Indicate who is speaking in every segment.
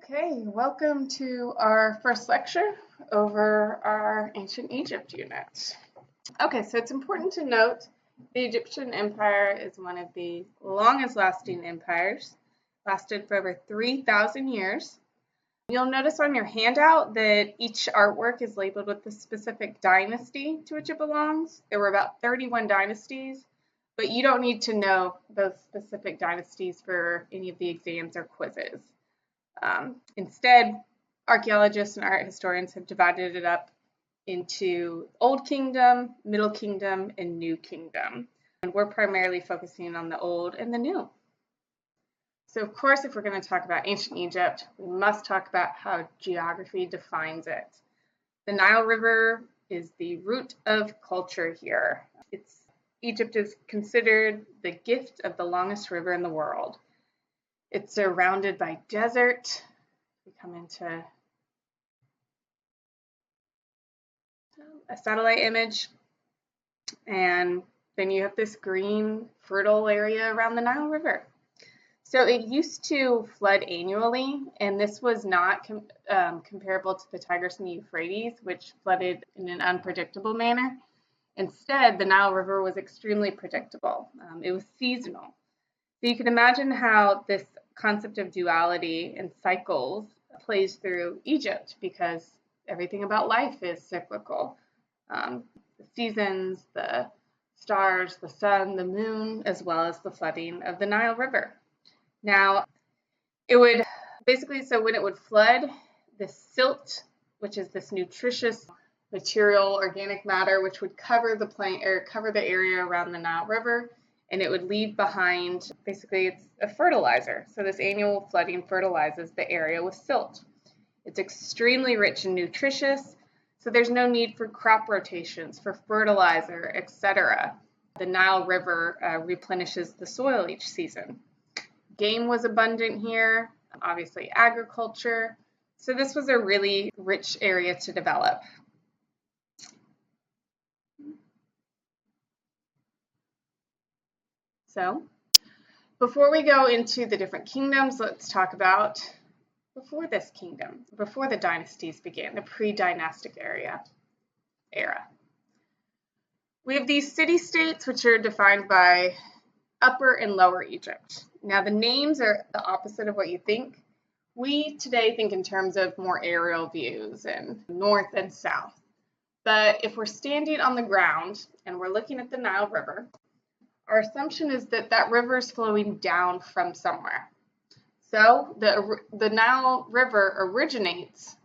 Speaker 1: Okay, welcome to our first lecture over our Ancient Egypt unit. Okay, so it's important to note the Egyptian Empire is one of the longest lasting empires, lasted for over 3,000 years. You'll notice on your handout that each artwork is labeled with the specific dynasty to which it belongs. There were about 31 dynasties, but you don't need to know those specific dynasties for any of the exams or quizzes. Instead, archaeologists and art historians have divided it up into Old Kingdom, Middle Kingdom, and New Kingdom. And we're primarily focusing on the Old and the New. So of course, if we're going to talk about ancient Egypt, we must talk about how geography defines it. The Nile River is the root of culture here. Egypt is considered the gift of the longest river in the world. It's surrounded by desert. We come into a satellite image, and then you have this green, fertile area around the Nile River. So it used to flood annually, and this was not comparable to the Tigris and the Euphrates, which flooded in an unpredictable manner. Instead, the Nile River was extremely predictable. It was seasonal. So you can imagine how this concept of duality and cycles plays through Egypt, because everything about life is cyclical. The seasons, the stars, the sun, the moon, as well as the flooding of the Nile River. Now, it would basically, so when it would flood, the silt, which is this nutritious material, organic matter, which would cover the plain or cover the area around the Nile River, and it would leave behind, basically it's a fertilizer. So this annual flooding fertilizes the area with silt. It's extremely rich and nutritious, so there's no need for crop rotations, for fertilizer, etc. The Nile River replenishes the soil each season. Game was abundant here, obviously agriculture. So this was a really rich area to develop. So, before we go into the different kingdoms, let's talk about before this kingdom, before the dynasties began, the pre-dynastic era. We have these city-states which are defined by Upper and Lower Egypt. Now, the names are the opposite of what you think. We today think in terms of more aerial views and north and south. But if we're standing on the ground and we're looking at the Nile River, our assumption is that that river is flowing down from somewhere. So the Nile River originates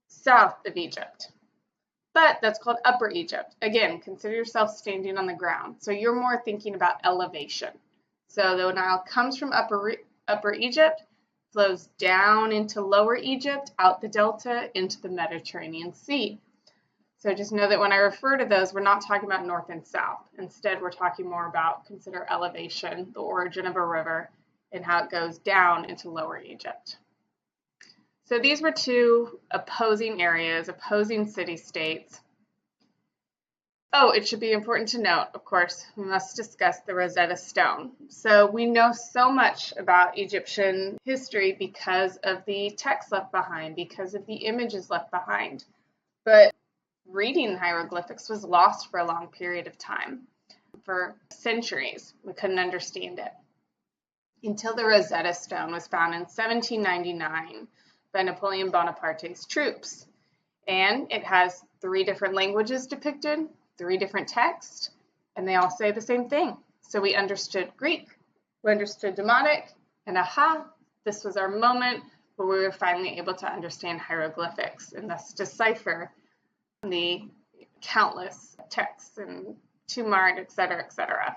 Speaker 1: south of Egypt, but that's called Upper Egypt. Again, consider yourself standing on the ground. So you're more thinking about elevation. So the Nile comes from Upper Egypt, flows down into Lower Egypt, out the delta, into the Mediterranean Sea. So just know that when I refer to those, we're not talking about north and south. Instead, we're talking more about consider elevation, the origin of a river, and how it goes down into Lower Egypt. So these were two opposing areas, opposing city-states. Oh, it should be important to note, of course, we must discuss the Rosetta Stone. So we know so much about Egyptian history because of the text left behind, because of the images left behind. But reading hieroglyphics was lost for a long period of time. For centuries, we couldn't understand it until the Rosetta Stone was found in 1799 by Napoleon Bonaparte's troops. And it has 3 different languages depicted, 3 different texts, and they all say the same thing. So we understood Greek, we understood Demotic, and aha, this was our moment where we were finally able to understand hieroglyphics and thus decipher the countless texts and Tumart, etc., etc.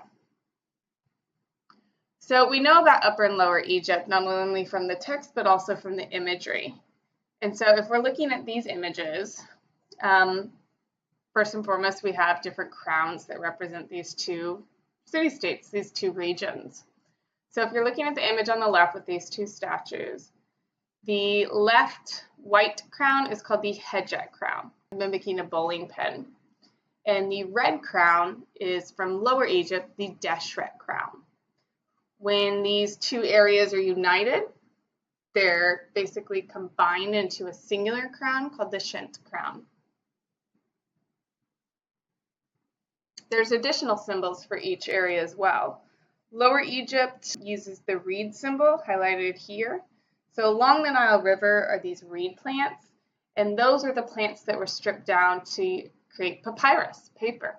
Speaker 1: So we know about Upper and Lower Egypt, not only from the text, but also from the imagery. And so if we're looking at these images, first and foremost, we have different crowns that represent these 2 city-states, these 2 regions. So if you're looking at the image on the left with these 2 statues, the left white crown is called the Hedjet crown, mimicking a bowling pin. And the red crown is from Lower Egypt, the Deshret crown. When these 2 areas are united, They're basically combined into a singular crown called the Shent crown. There's additional symbols for each area as well. Lower Egypt uses the reed symbol highlighted here. So along the Nile River are these reed plants, and those are the plants that were stripped down to create papyrus, paper.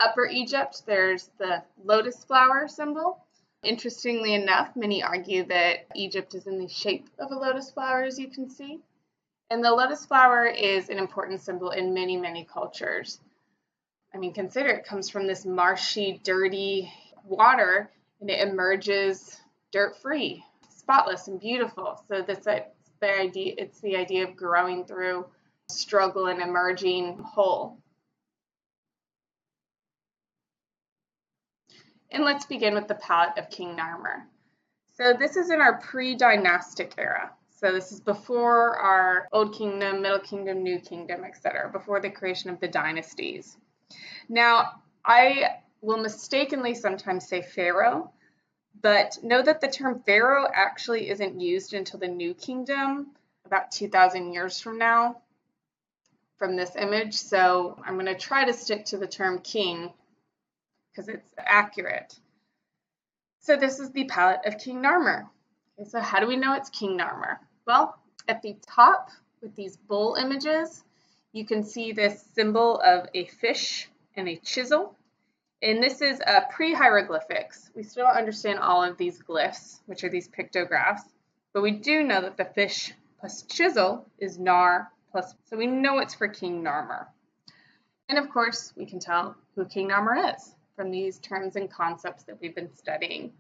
Speaker 1: Upper Egypt, there's the lotus flower symbol. Interestingly enough, many argue that Egypt is in the shape of a lotus flower, as you can see. And the lotus flower is an important symbol in many, many cultures. I mean, consider it comes from this marshy, dirty water, and it emerges dirt-free, spotless, and beautiful. So it's the idea of growing through struggle and emerging whole. And let's begin with the palette of King Narmer. So this is in our pre-dynastic era. So this is before our Old Kingdom, Middle Kingdom, New Kingdom, etc., before the creation of the dynasties. Now, I will mistakenly sometimes say pharaoh, but know that the term pharaoh actually isn't used until the New Kingdom, about 2,000 years from now, from this image. So I'm going to try to stick to the term king because it's accurate. So this is the palette of King Narmer. Okay, so how do we know it's King Narmer? Well, at the top with these bull images, you can see this symbol of a fish and a chisel. And this is pre-hieroglyphics. We still don't understand all of these glyphs, which are these pictographs, but we do know that the fish plus chisel is Nar plus, so we know it's for King Narmer. And of course, we can tell who King Narmer is from these terms and concepts that we've been studying.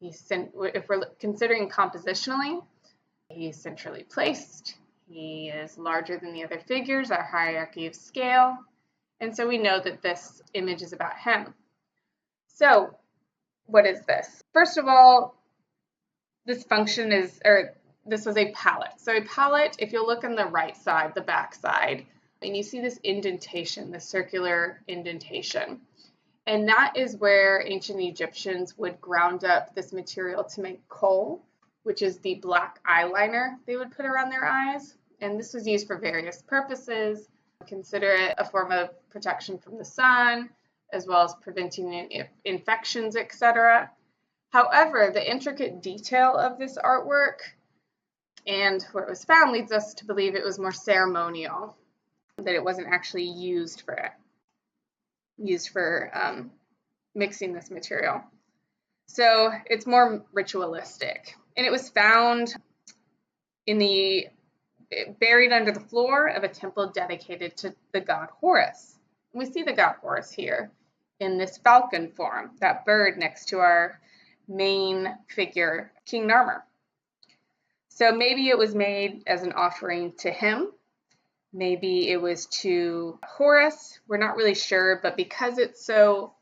Speaker 1: If we're considering compositionally, he's centrally placed. He is larger than the other figures, our hierarchy of scale. And so we know that this image is about him. So what is this? First of all, this function is, or this was a palette. So a palette, if you look on the right side, the back side, and you see this indentation, the circular indentation. And that is where ancient Egyptians would ground up this material to make kohl, which is the black eyeliner they would put around their eyes. And this was used for various purposes. Consider it a form of protection from the sun, as well as preventing infections, etc. However, the intricate detail of this artwork and where it was found leads us to believe it was more ceremonial, that it wasn't actually used for mixing this material. So it's more ritualistic. And it was found buried under the floor of a temple dedicated to the god Horus. And we see the god Horus here in this falcon form, that bird next to our main figure, King Narmer. So maybe it was made as an offering to him. Maybe it was to Horus. We're not really sure, but because it's so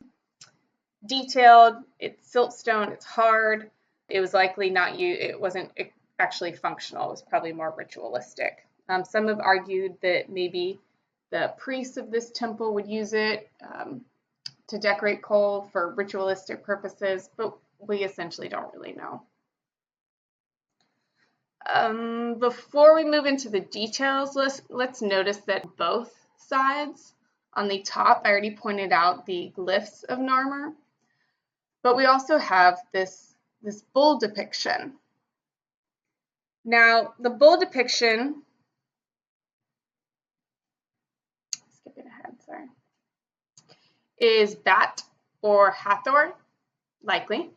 Speaker 1: detailed, it's siltstone, it's hard, it was likely not used, it wasn't actually functional. It was probably more ritualistic. Some have argued that maybe the priests of this temple would use it to decorate kohl for ritualistic purposes, but we essentially don't really know. Before we move into the details, let's notice that both sides, on the top, I already pointed out the glyphs of Narmer, but we also have this bull depiction. Now, the bull depiction, skipping ahead, sorry, is Bat or Hathor, likely,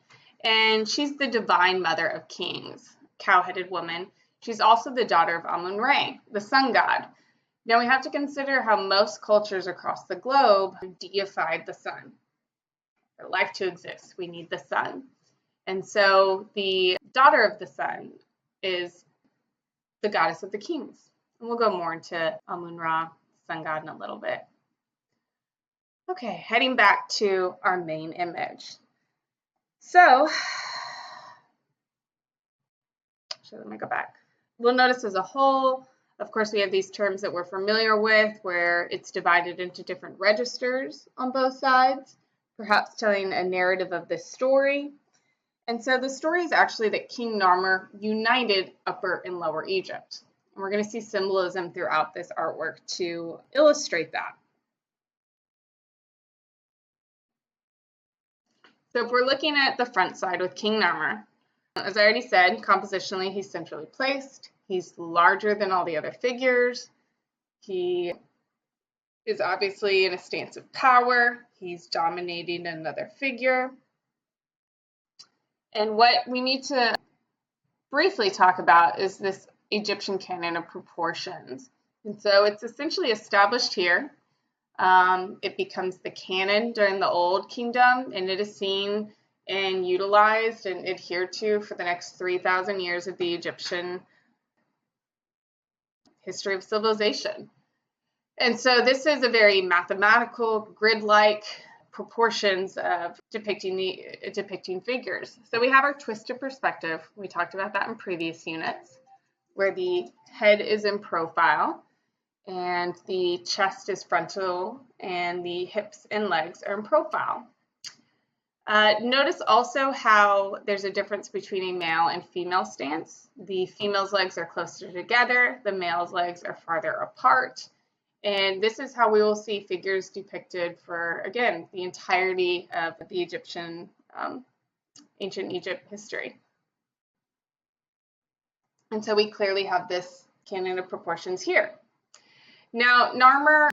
Speaker 1: and she's the divine mother of kings, cow-headed woman. She's also the daughter of Amun-Re, the sun god. Now we have to consider how most cultures across the globe deified the sun. For life to exist, we need the sun. And so the daughter of the sun is the goddess of the kings. And we'll go more into Amun-Ra, sun god, in a little bit. Okay, heading back to our main image. So let me go back. We'll notice as a whole, of course, we have these terms that we're familiar with where it's divided into different registers on both sides, perhaps telling a narrative of this story. And so the story is actually that King Narmer united Upper and Lower Egypt. And we're going to see symbolism throughout this artwork to illustrate that. So if we're looking at the front side with King Narmer, as I already said, compositionally he's centrally placed. He's larger than all the other figures. He is obviously in a stance of power. He's dominating another figure. And what we need to briefly talk about is this Egyptian canon of proportions. And so it's essentially established here. It becomes the canon during the Old Kingdom, and it is seen and utilized and adhered to for the next 3,000 years of the Egyptian history of civilization. And so this is a very mathematical, grid-like proportions of depicting figures. So we have our twisted perspective. We talked about that in previous units, where the head is in profile and the chest is frontal and the hips and legs are in profile. Notice also how there's a difference between a male and female stance. The female's legs are closer together, the male's legs are farther apart. And this is how we will see figures depicted for, again, the entirety of the Egyptian, ancient Egypt history. And so we clearly have this canon of proportions here. Now, Narmer,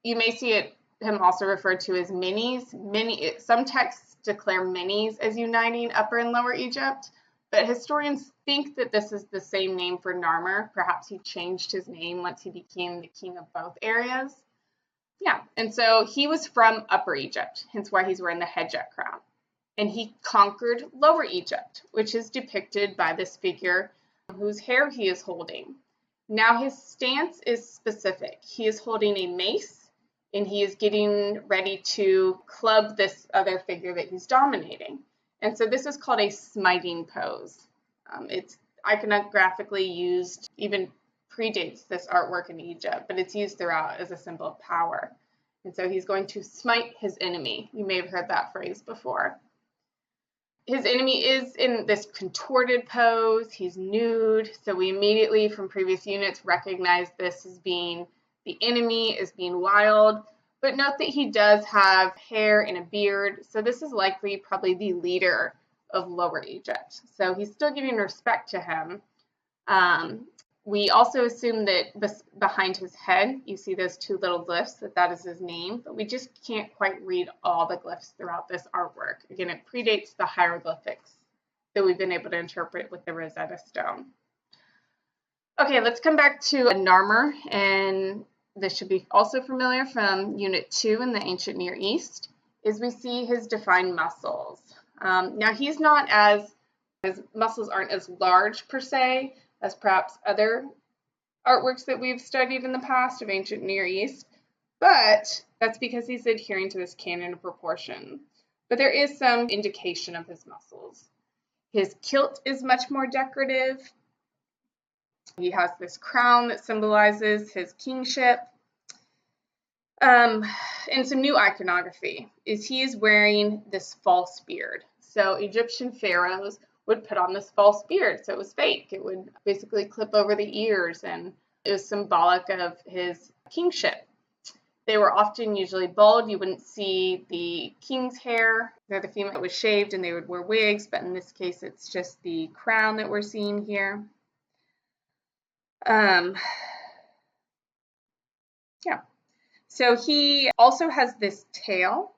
Speaker 1: you may see him also referred to as minis. Some texts declare minis as uniting Upper and Lower Egypt, but historians think that this is the same name for Narmer. Perhaps he changed his name once he became the king of both areas. Yeah, and so he was from Upper Egypt, hence why he's wearing the headjet crown. And he conquered Lower Egypt, which is depicted by this figure whose hair he is holding. Now his stance is specific. He is holding a mace, and he is getting ready to club this other figure that he's dominating. And so this is called a smiting pose. It's iconographically used, even predates this artwork in Egypt, but it's used throughout as a symbol of power. And so he's going to smite his enemy. You may have heard that phrase before. His enemy is in this contorted pose. He's nude. So we immediately, from previous units, recognize this as being the enemy, as being wild. But note that he does have hair and a beard. So this is likely probably the leader of Lower Egypt. So he's still giving respect to him. We also assume that behind his head, you see those two little glyphs, that is his name, but we just can't quite read all the glyphs throughout this artwork. Again, it predates the hieroglyphics that we've been able to interpret with the Rosetta Stone. Okay, let's come back to Narmer, and this should be also familiar from Unit 2 in the Ancient Near East, is we see his defined muscles. Now, his muscles aren't as large per se as perhaps other artworks that we've studied in the past of Ancient Near East, but that's because he's adhering to this canon of proportion. But there is some indication of his muscles. His kilt is much more decorative. He has this crown that symbolizes his kingship. And some new iconography is he is wearing this false beard. So Egyptian pharaohs would put on this false beard, so it was fake. It would basically clip over the ears, and it was symbolic of his kingship. They were often usually bald. You wouldn't see the king's hair. The female was shaved, and they would wear wigs, but in this case, it's just the crown that we're seeing here. Yeah. So he also has this tail,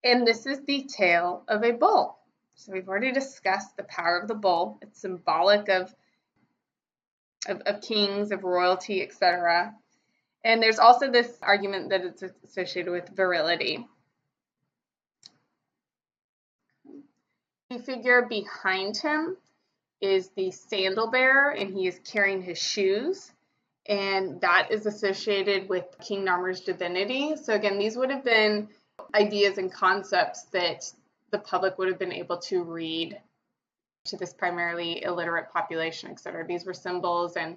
Speaker 1: and this is the tail of a bull. So we've already discussed the power of the bull. It's symbolic of kings, of royalty, etc. And there's also this argument that it's associated with virility. The figure behind him is the sandal bearer, and he is carrying his shoes. And that is associated with King Narmer's divinity. So again, these would have been ideas and concepts that the public would have been able to read to this primarily illiterate population, etc. These were symbols and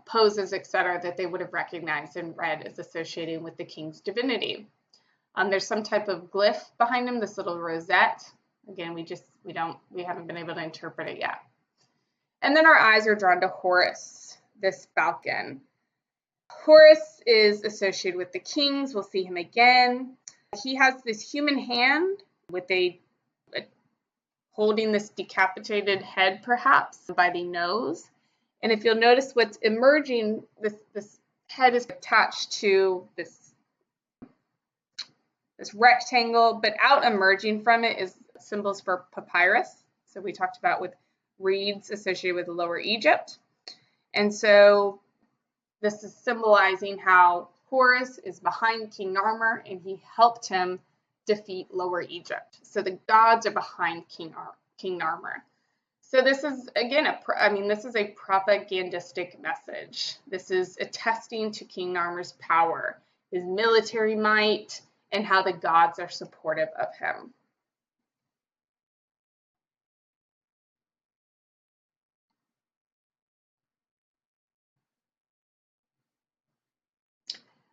Speaker 1: poses, etc., that they would have recognized and read as associated with the king's divinity. There's some type of glyph behind him, this little rosette. Again, we haven't been able to interpret it yet. And then our eyes are drawn to Horus, this falcon. Horus is associated with the kings. We'll see him again. He has this human hand with holding this decapitated head, perhaps, by the nose. And if you'll notice what's emerging, this head is attached to this rectangle, but out emerging from it is symbols for papyrus. So we talked about with reeds associated with Lower Egypt. And so this is symbolizing how Horus is behind King Narmer and he helped him defeat Lower Egypt. So the gods are behind King Narmer. So this is, again, this is a propagandistic message. This is attesting to King Narmer's power, his military might, and how the gods are supportive of him.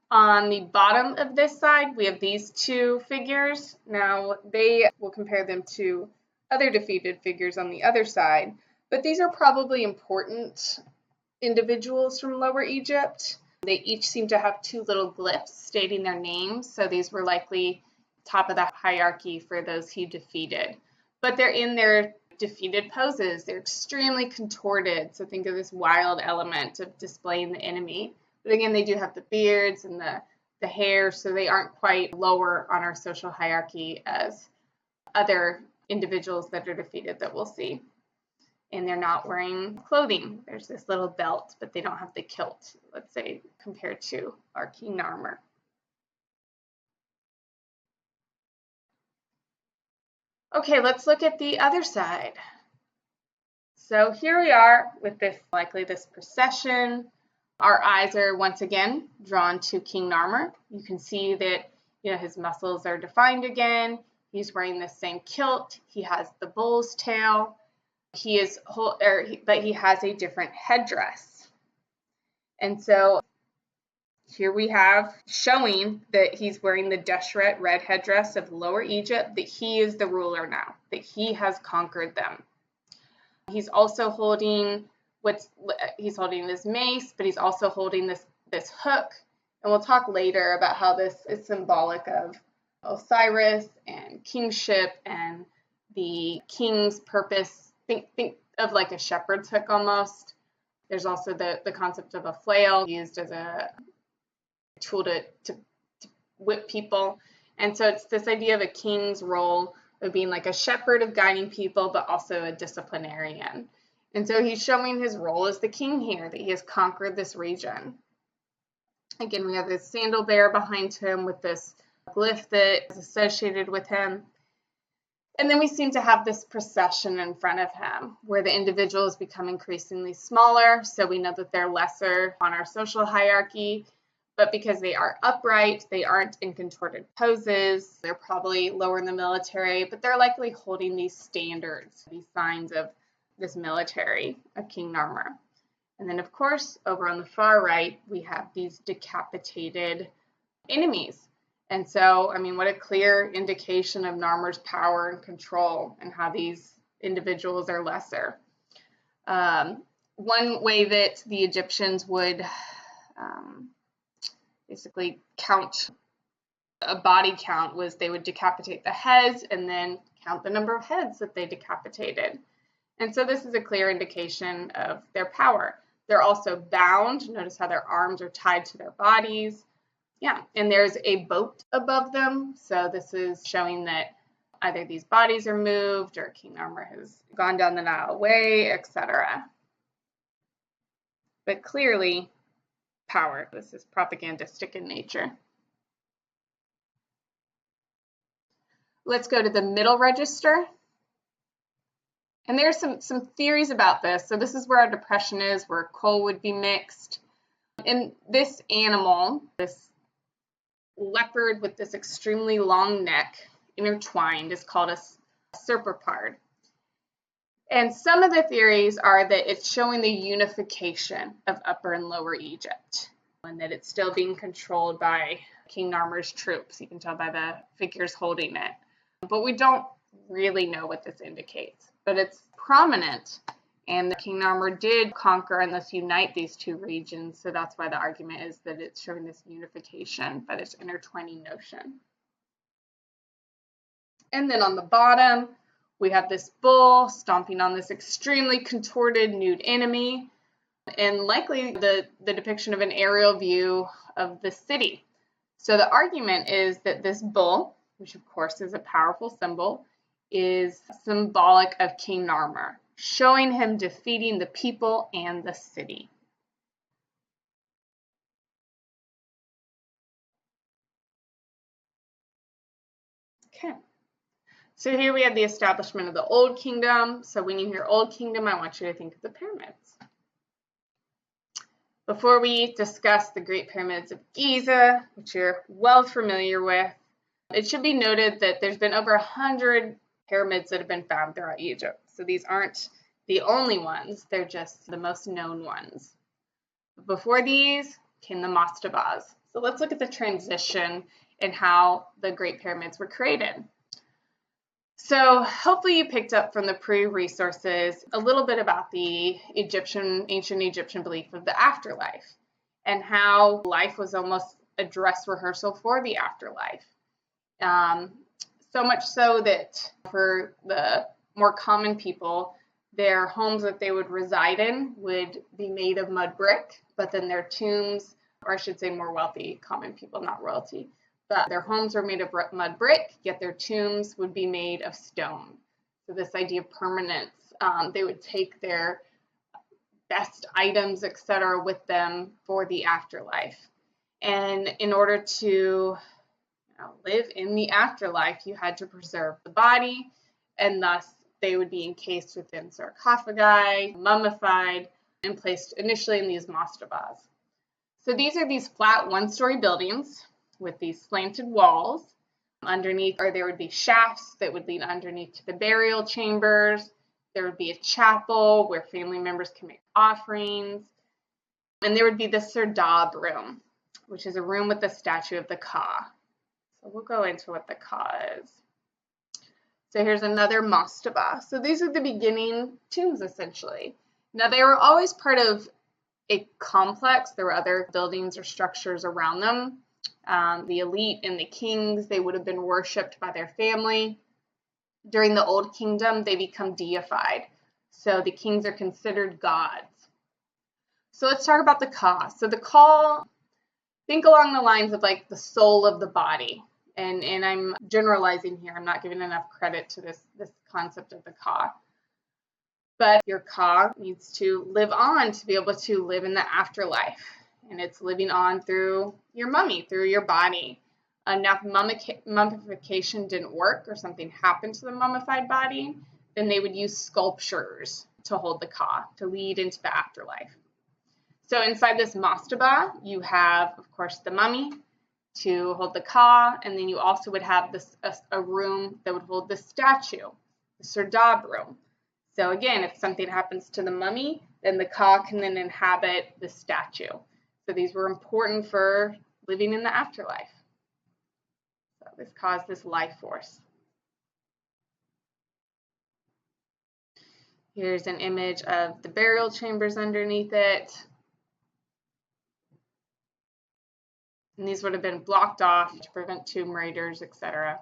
Speaker 1: On the bottom of this side, we have these two figures. Now, we'll compare them to other defeated figures on the other side, but these are probably important individuals from Lower Egypt. They each seem to have two little glyphs stating their names, so these were likely top of the hierarchy for those he defeated. But they're in their defeated poses. They're extremely contorted, so think of this wild element of displaying the enemy. But again, they do have the beards and the hair, so they aren't quite lower on our social hierarchy as other individuals that are defeated that we'll see. And they're not wearing clothing. There's this little belt, but they don't have the kilt, let's say, compared to our King Narmer. Okay, let's look at the other side. So here we are with likely this procession. Our eyes are once again drawn to King Narmer. You can see that his muscles are defined again. He's wearing the same kilt. He has the bull's tail. But he has a different headdress. And so here we have showing that he's wearing the Deshret red headdress of Lower Egypt, that he is the ruler now, that he has conquered them. He's also holding his mace, but he's also holding this hook. And we'll talk later about how this is symbolic of Osiris and kingship and the king's purpose. Think of like a shepherd's hook almost. There's also the concept of a flail used as a tool to whip people. And so it's this idea of a king's role of being like a shepherd, of guiding people, but also a disciplinarian. And so he's showing his role as the king here, that he has conquered this region. Again, we have this sandal bearer behind him with this glyph that is associated with him. And then we seem to have this procession in front of him where the individuals become increasingly smaller. So we know that they're lesser on our social hierarchy, but because they are upright, they aren't in contorted poses. They're probably lower in the military, but they're likely holding these standards, these signs of this military of King Narmer. And then, of course, over on the far right, we have these decapitated enemies. And so, what a clear indication of Narmer's power and control and how these individuals are lesser. One way that the Egyptians would basically count a body count was they would decapitate the heads and then count the number of heads that they decapitated. And so this is a clear indication of their power. They're also bound. Notice how their arms are tied to their bodies. Yeah, and there's a boat above them. So this is showing that either these bodies are moved or King Narmer has gone down the Nile away, etc. But clearly, power. This is propagandistic in nature. Let's go to the middle register. And there's some theories about this. So this is where our depression is, where coal would be mixed. And this animal, this leopard with this extremely long neck intertwined, is called a serpapard. And some of the theories are that it's showing the unification of Upper and Lower Egypt, and that it's still being controlled by King Narmer's troops. You can tell by the figures holding it. But we don't really know what this indicates, but it's prominent. And King Narmer did conquer and thus unite these two regions. So that's why the argument is that it's showing this unification by this intertwining notion. And then on the bottom, we have this bull stomping on this extremely contorted nude enemy, and likely the depiction of an aerial view of the city. So the argument is that this bull, which of course is a powerful symbol, is symbolic of King Narmer, showing him defeating the people and the city. Okay. So here we have the establishment of the Old Kingdom. So when you hear Old Kingdom, I want you to think of the pyramids. Before we discuss the Great Pyramids of Giza, which you're well familiar with, it should be noted that there's been over 100 pyramids that have been found throughout Egypt. So these aren't the only ones, they're just the most known ones. Before these came the Mastabas. So let's look at the transition and how the Great Pyramids were created. So hopefully you picked up from the pre-resources a little bit about the ancient Egyptian belief of the afterlife and how life was almost a dress rehearsal for the afterlife. So much so that for the more common people, their homes that they would reside in would be made of mud brick, but then their tombs, or I should say more wealthy common people, not royalty, but their homes were made of mud brick, yet their tombs would be made of stone. So this idea of permanence, they would take their best items, etc., with them for the afterlife. And in order to live in the afterlife, you had to preserve the body, and thus they would be encased within sarcophagi, mummified, and placed initially in these mastabas. So these are these flat one-story buildings with these slanted walls underneath, or there would be shafts that would lead underneath to the burial chambers. There would be a chapel where family members can make offerings. And there would be the serdab room, which is a room with the statue of the Ka. So we'll go into what the Ka is. So here's another mastaba. So these are the beginning tombs, essentially. Now, they were always part of a complex. There were other buildings or structures around them. The elite and the kings, they would have been worshipped by their family. During the Old Kingdom, they become deified. So the kings are considered gods. So let's talk about the Ka. So the Ka, think along the lines of like the soul of the body. And I'm generalizing here. I'm not giving enough credit to this concept of the Ka. But your Ka needs to live on to be able to live in the afterlife. And it's living on through your mummy, through your body. Now, if mummification didn't work or something happened to the mummified body, then they would use sculptures to hold the Ka, to lead into the afterlife. So inside this mastaba, you have, of course, the mummy to hold the Ka, and then you also would have a room that would hold the statue, the serdab room. So again, if something happens to the mummy, then the Ka can then inhabit the statue. So these were important for living in the afterlife. So this caused this life force. Here's an image of the burial chambers underneath it. And these would have been blocked off to prevent tomb raiders, etc.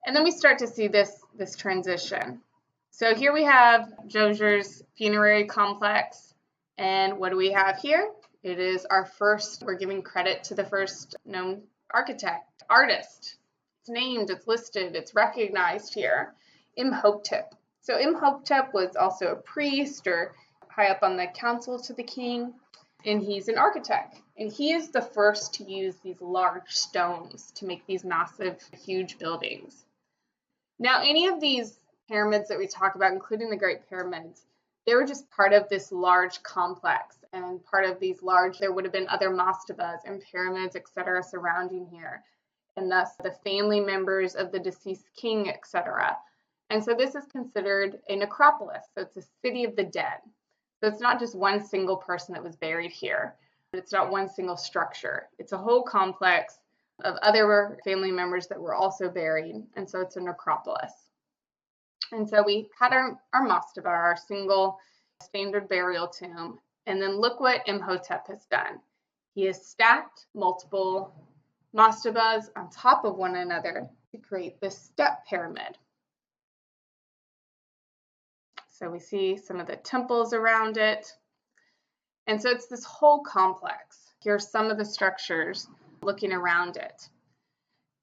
Speaker 1: And then we start to see this transition. So here we have Djoser's funerary complex. And what do we have here? It is our first, we're giving credit to the first known artist. It's named, it's listed, it's recognized here, Imhotep. So Imhotep was also a priest or high up on the council to the king, and he's an architect. And he is the first to use these large stones to make these massive, huge buildings. Now, any of these pyramids that we talk about, including the Great Pyramids, they were just part of this large complex, and part of these large, there would have been other mastabas and pyramids, etc., surrounding here, and thus the family members of the deceased king, etc. And so this is considered a necropolis. So it's a city of the dead. So it's not just one single person that was buried here. It's not one single structure. It's a whole complex of other family members that were also buried, and so it's a necropolis. And so we had our mastaba, our single standard burial tomb, and then look what Imhotep has done. He has stacked multiple mastabas on top of one another to create this step pyramid. So we see some of the temples around it. And so it's this whole complex. Here are some of the structures looking around it.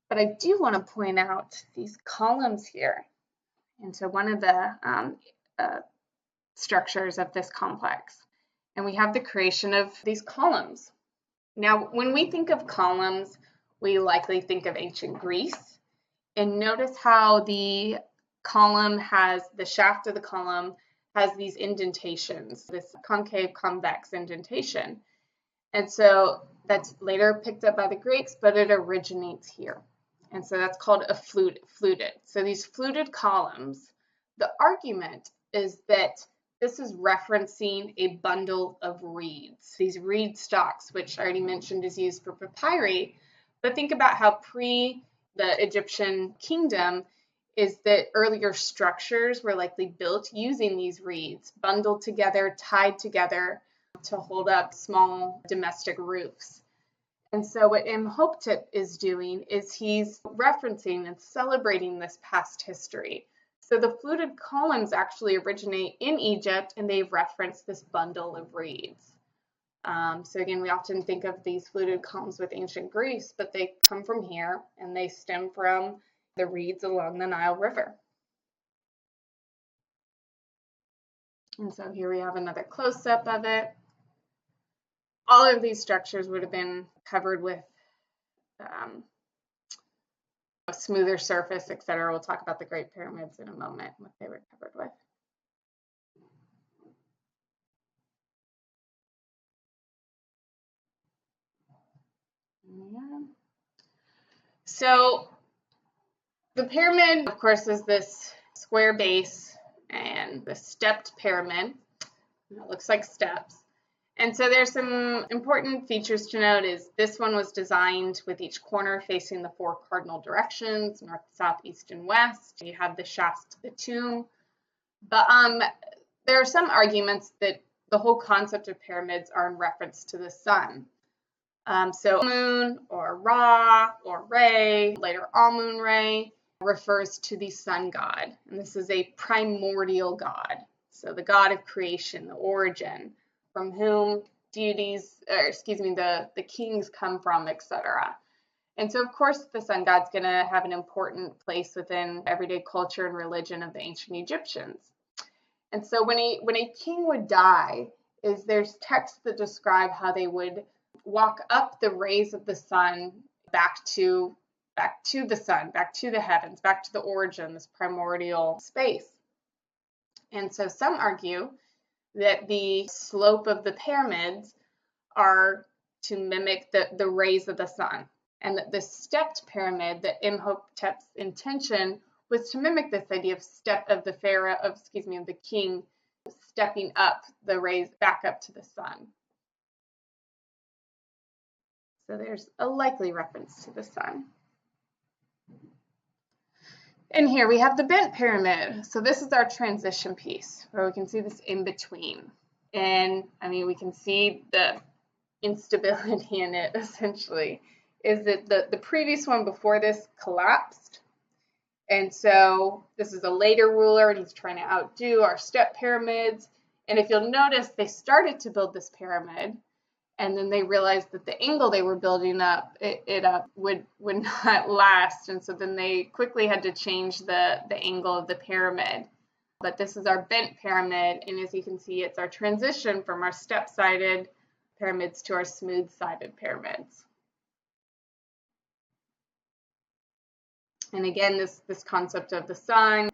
Speaker 1: But I do want to point out these columns here. And so one of the structures of this complex. And we have the creation of these columns. Now, when we think of columns, we likely think of ancient Greece. And notice how the column has, the shaft of the column has these indentations, this concave convex indentation. And so that's later picked up by the Greeks, but it originates here. And so that's called a fluted. So these fluted columns, the argument is that this is referencing a bundle of reeds, these reed stalks, which I already mentioned is used for papyri. But think about how pre the Egyptian kingdom is that earlier structures were likely built using these reeds, bundled together, tied together to hold up small domestic roofs. And so what Imhotep is doing is he's referencing and celebrating this past history. So the fluted columns actually originate in Egypt, and they reference this bundle of reeds. So again, we often think of these fluted columns with ancient Greece, but they come from here, and they stem from the reeds along the Nile River. And so here we have another close-up of it. All of these structures would have been covered with a smoother surface, etc. We'll talk about the Great Pyramids in a moment, what they were covered with. Yeah. So the pyramid, of course, is this square base and the stepped pyramid. It looks like steps. And so there's some important features to note is this one was designed with each corner facing the four cardinal directions, north, south, east, and west. You have the shafts to the tomb. But there are some arguments that the whole concept of pyramids are in reference to the sun. So Moon or Ra or Re, later Amun-Re, refers to the sun god. And this is a primordial god. So the god of creation, the origin, from whom the kings come from, etc. And so, of course, the sun god's going to have an important place within everyday culture and religion of the ancient Egyptians. And so when a king would die, there's texts that describe how they would walk up the rays of the sun back to the sun, back to the heavens, back to the origin, this primordial space. And so some argue that the slope of the pyramids are to mimic the rays of the sun, and that the stepped pyramid, that Imhotep's intention was to mimic this idea of the king stepping up the rays back up to the sun. So there's a likely reference to the sun. And here we have the bent pyramid. So this is our transition piece where we can see this in between. And I mean, we can see the instability in it essentially. Is that the previous one before this collapsed. And so this is a later ruler and he's trying to outdo our step pyramids. And if you'll notice, they started to build this pyramid and then they realized that the angle they were building up, would not last. And so then they quickly had to change the angle of the pyramid. But this is our bent pyramid. And as you can see, it's our transition from our step-sided pyramids to our smooth-sided pyramids. And again, this concept of the sun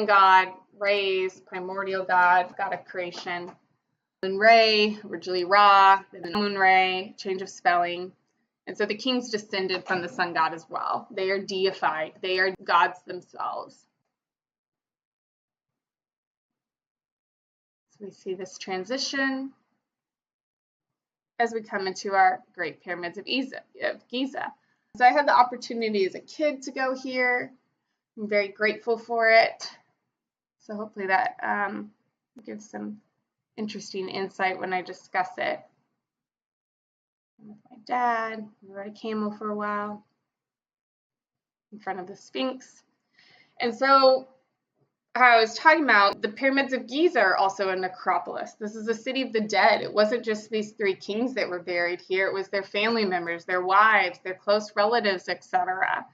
Speaker 1: god, rays, primordial god, god of creation. Moon-Re, originally Ra, then Amun-Re, change of spelling. And so the kings descended from the sun god as well. They are deified. They are gods themselves. So we see this transition as we come into our Great Pyramids of Giza. So I had the opportunity as a kid to go here. I'm very grateful for it. So hopefully that gives some interesting insight when I discuss it. I'm with my dad. We rode a camel for a while in front of the Sphinx. And so I was talking about the pyramids of Giza are also a necropolis. This is a city of the dead. It wasn't just these 3 kings that were buried here. It was their family members, their wives, their close relatives, etc.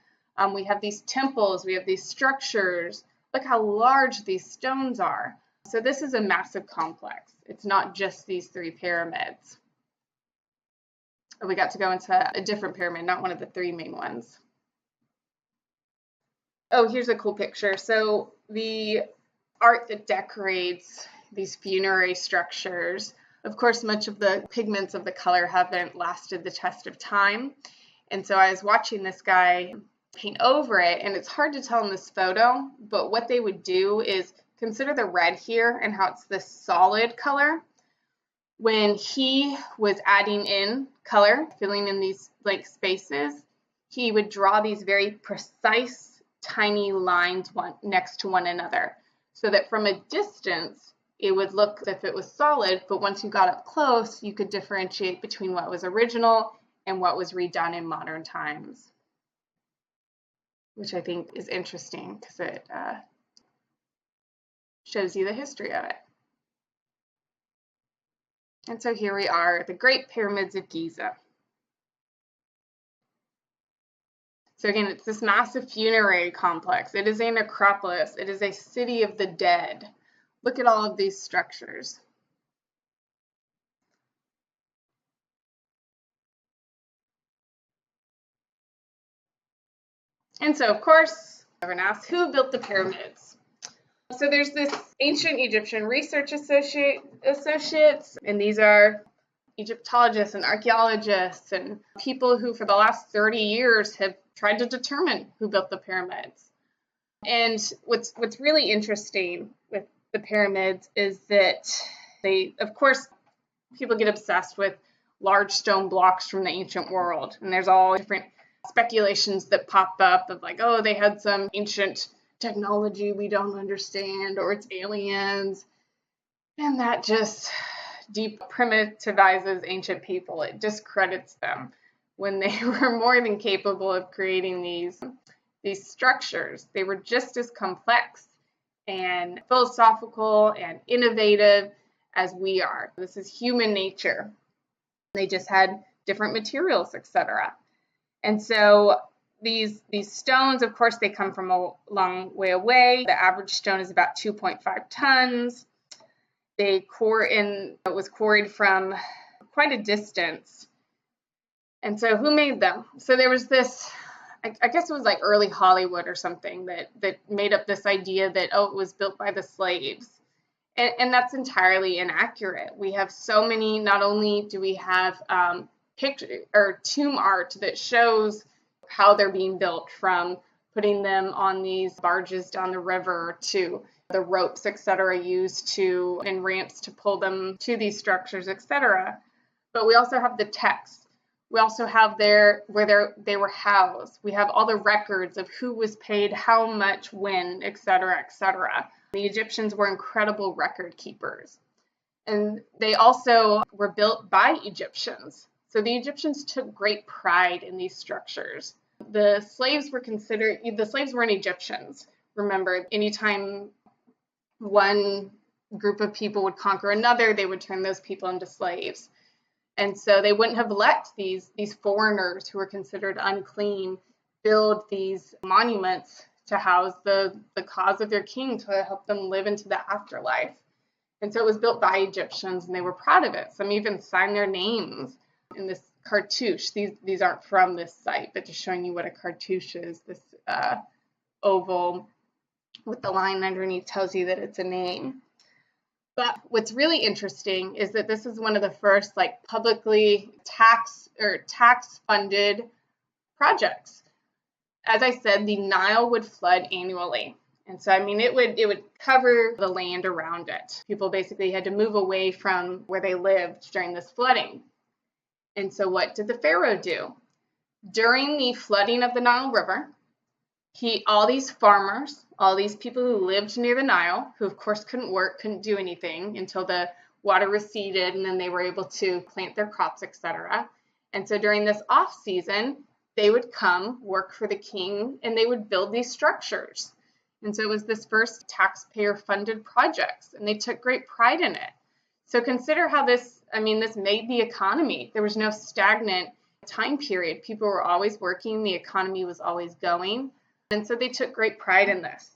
Speaker 1: We have these temples. We have these structures. Look how large these stones are. So this is a massive complex. It's not just these 3 pyramids. We got to go into a different pyramid, not one of the 3 main ones. Oh, here's a cool picture. So the art that decorates these funerary structures, of course, much of the pigments of the color haven't lasted the test of time. And so I was watching this guy paint over it, and it's hard to tell in this photo, but what they would do is consider the red here and how it's this solid color. When he was adding in color, filling in these blank spaces, he would draw these very precise tiny lines next to one another, so that from a distance it would look as if it was solid, but once you got up close you could differentiate between what was original and what was redone in modern times, which I think is interesting because it shows you the history of it. And so here we are, the Great Pyramids of Giza. So again, it's this massive funerary complex. It is a necropolis. It is a city of the dead. Look at all of these structures. And so, of course, everyone asks, who built the pyramids? So there's this ancient Egyptian research associates, and these are Egyptologists and archaeologists and people who for the last 30 years have tried to determine who built the pyramids. And what's really interesting with the pyramids is that they, of course, people get obsessed with large stone blocks from the ancient world, and there's all different speculations that pop up of like, oh, they had some ancient technology we don't understand, or it's aliens, and that just deprimitivizes ancient people. It discredits them when they were more than capable of creating these structures. They were just as complex and philosophical and innovative as we are. This is human nature. They just had different materials, etc. And so these stones, of course, they come from a long way away. The average stone is about 2.5 tons. It was quarried from quite a distance. And so who made them? So there was this, I guess it was like early Hollywood or something that made up this idea that, oh, it was built by the slaves. And that's entirely inaccurate. We have so many, not only do we have picture or tomb art that shows how they're being built, from putting them on these barges down the river to the ropes, etc., used to and ramps to pull them to these structures, etc. But we also have the text. We also have where they were housed. We have all the records of who was paid how much, when, etc., etc. The Egyptians were incredible record keepers. And they also were built by Egyptians. So the Egyptians took great pride in these structures. The slaves weren't Egyptians. Remember, anytime one group of people would conquer another, they would turn those people into slaves. And so they wouldn't have let these foreigners who were considered unclean build these monuments to house the cause of their king, to help them live into the afterlife. And so it was built by Egyptians, and they were proud of it. Some even signed their names in this cartouche. These aren't from this site, but just showing you what a cartouche is. This oval with the line underneath tells you that it's a name. But what's really interesting is that this is one of the first publicly tax-funded projects. As I said, the Nile would flood annually. And so, it would cover the land around it. People basically had to move away from where they lived during this flooding. And so what did the pharaoh do? During the flooding of the Nile River, all these farmers, all these people who lived near the Nile, who of course couldn't work, couldn't do anything until the water receded, and then they were able to plant their crops, etc. And so during this off season, they would come work for the king, and they would build these structures. And so it was this first taxpayer-funded projects, and they took great pride in it. So consider how this made the economy. There was no stagnant time period. People were always working. The economy was always going. And so they took great pride in this.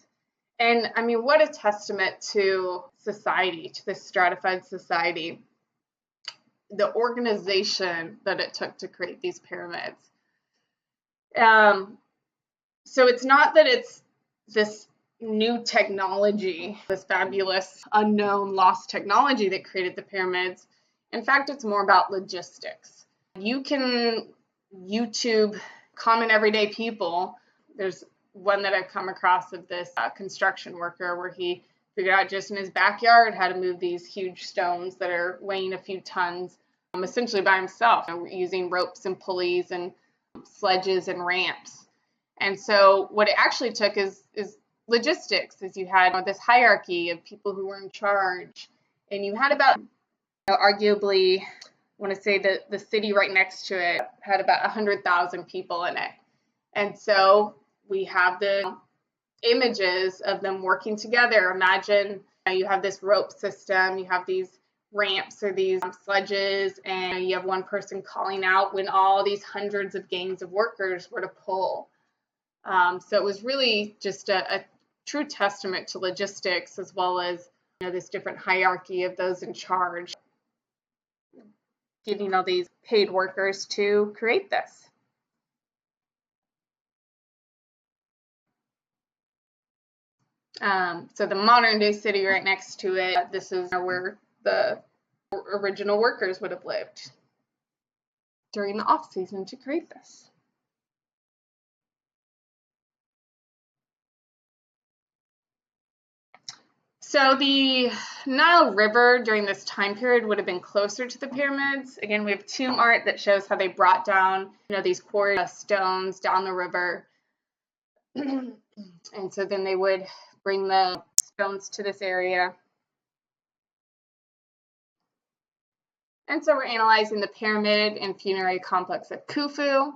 Speaker 1: And I mean, what a testament to society, to this stratified society, the organization that it took to create these pyramids. So it's not that it's this new technology, this fabulous, unknown, lost technology that created the pyramids. In fact, it's more about logistics. You can YouTube common everyday people. There's one that I've come across of this construction worker where he figured out just in his backyard how to move these huge stones that are weighing a few tons, essentially by himself, using ropes and pulleys and sledges and ramps. And so what it actually took is logistics, as you had this hierarchy of people who were in charge, and you had about, arguably, I want to say that the city right next to it had about 100,000 people in it. And so we have the images of them working together. Imagine you have this rope system, you have these ramps or these sledges, and you have one person calling out when all these hundreds of gangs of workers were to pull. So it was really just a true testament to logistics, as well as this different hierarchy of those in charge, getting all these paid workers to create this. So the modern day city right next to it, this is where the original workers would have lived during the off season to create this. So the Nile River during this time period would have been closer to the pyramids. Again, we have tomb art that shows how they brought down, these quarried stones down the river. And so then they would bring the stones to this area. And so we're analyzing the pyramid and funerary complex of Khufu,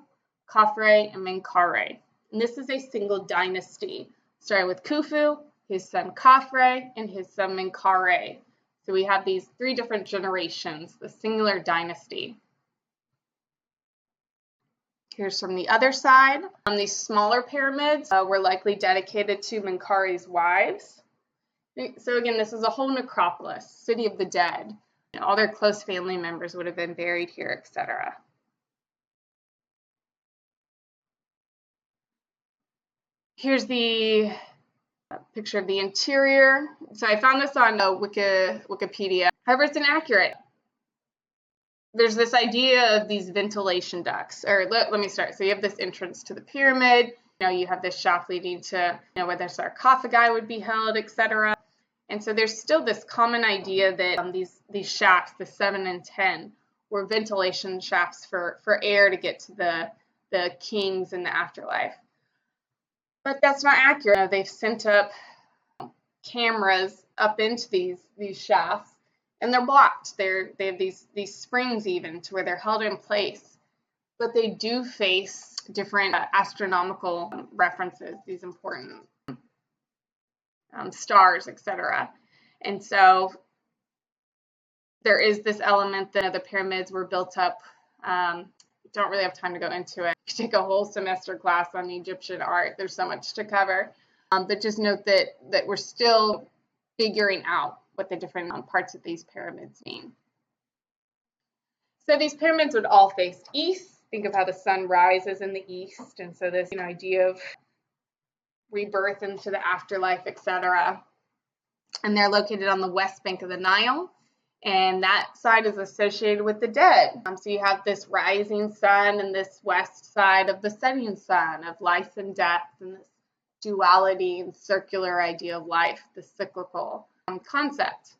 Speaker 1: Khafre, and Menkaure. And this is a single dynasty, starting with Khufu, his son Khafre, and his son Menkaure. So we have these three different generations, the singular dynasty. Here's from the other side. These smaller pyramids were likely dedicated to Menkaure's wives. So again, this is a whole necropolis, city of the dead. All their close family members would have been buried here, etc. Here's the picture of the interior. So I found this on Wikipedia. However, it's inaccurate. There's this idea of these ventilation ducts. Or let me start. So you have this entrance to the pyramid. You have this shaft leading to where the sarcophagi would be held, etc. And so there's still this common idea that these shafts, the 7 and 10, were ventilation shafts for air to get to the kings in the afterlife. But that's not accurate. They've sent up cameras up into these shafts, and they're blocked. They have these springs even to where they're held in place. But they do face different astronomical references, these important stars, etc. And so there is this element that the pyramids were built up. Don't really have time to go into it. You take a whole semester class on Egyptian art. There's so much to cover. But just note that we're still figuring out what the different parts of these pyramids mean. So these pyramids would all face east. Think of how the sun rises in the east. And so this idea of rebirth into the afterlife, etc. And they're located on the west bank of the Nile. And that side is associated with the dead. So you have this rising sun and this west side of the setting sun, of life and death, and this duality and circular idea of life, the cyclical concept.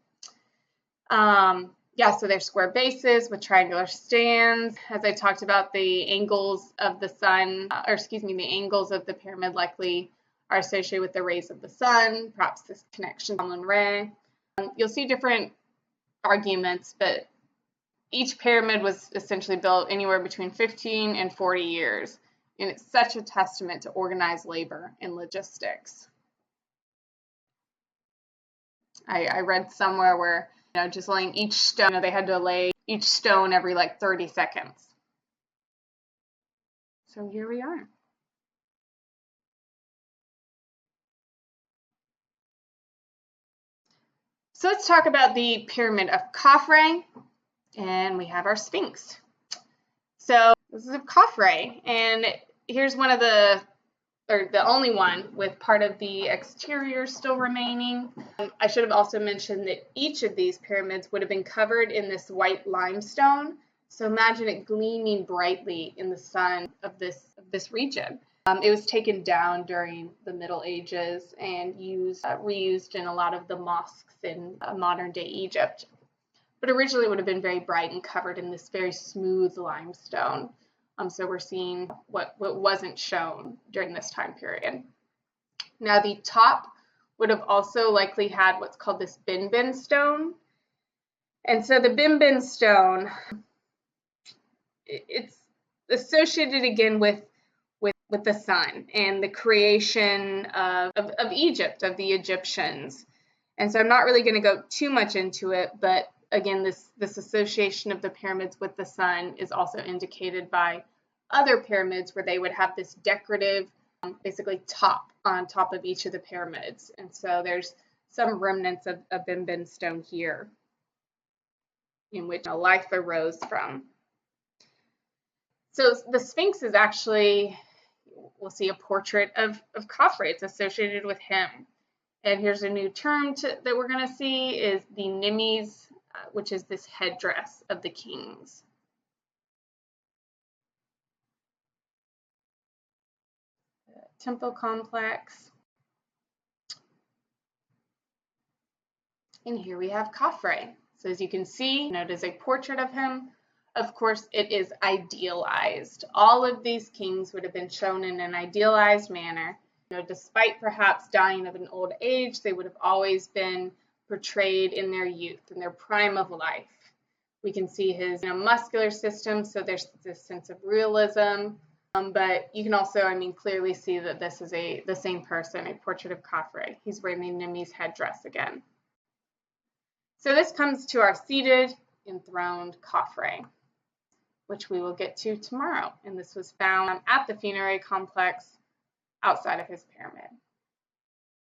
Speaker 1: Yeah, so they're square bases with triangular stands. As I talked about, the angles of the sun, the angles of the pyramid likely are associated with the rays of the sun, perhaps this connection to common ray. You'll see different arguments, but each pyramid was essentially built anywhere between 15 and 40 years. And it's such a testament to organized labor and logistics. I read somewhere where, just laying each stone, they had to lay each stone every like 30 seconds. So here we are. So let's talk about the pyramid of Khafre, and we have our Sphinx. So this is of Khafre, and here's one of the only one with part of the exterior still remaining. I should have also mentioned that each of these pyramids would have been covered in this white limestone. So imagine it gleaming brightly in the sun of this region. It was taken down during the Middle Ages and reused in a lot of the mosques in modern day Egypt. But originally it would have been very bright and covered in this very smooth limestone. So we're seeing what wasn't shown during this time period. Now the top would have also likely had what's called this bin stone. And so the bin stone, it's associated again with the sun and the creation of Egypt, of the Egyptians. And so I'm not really going to go too much into it, but again, this association of the pyramids with the sun is also indicated by other pyramids where they would have this decorative, basically top on top of each of the pyramids. And so there's some remnants of bin stone here in which a life arose from. So the Sphinx is actually, we'll see a portrait of Khafre. It's associated with him. And here's a new term that we're going to see is the nimis, which is this headdress of the kings. Temple complex. And here we have Khafre. So as you can see, it is a portrait of him. Of course, it is idealized. All of these kings would have been shown in an idealized manner. Despite perhaps dying of an old age, they would have always been portrayed in their youth, in their prime of life. We can see his muscular system, so there's this sense of realism. But you can also, clearly see that this is the same person, a portrait of Khafre. He's wearing the Nimi's headdress again. So this comes to our seated, enthroned Khafre, which we will get to tomorrow. And this was found at the funerary complex outside of his pyramid.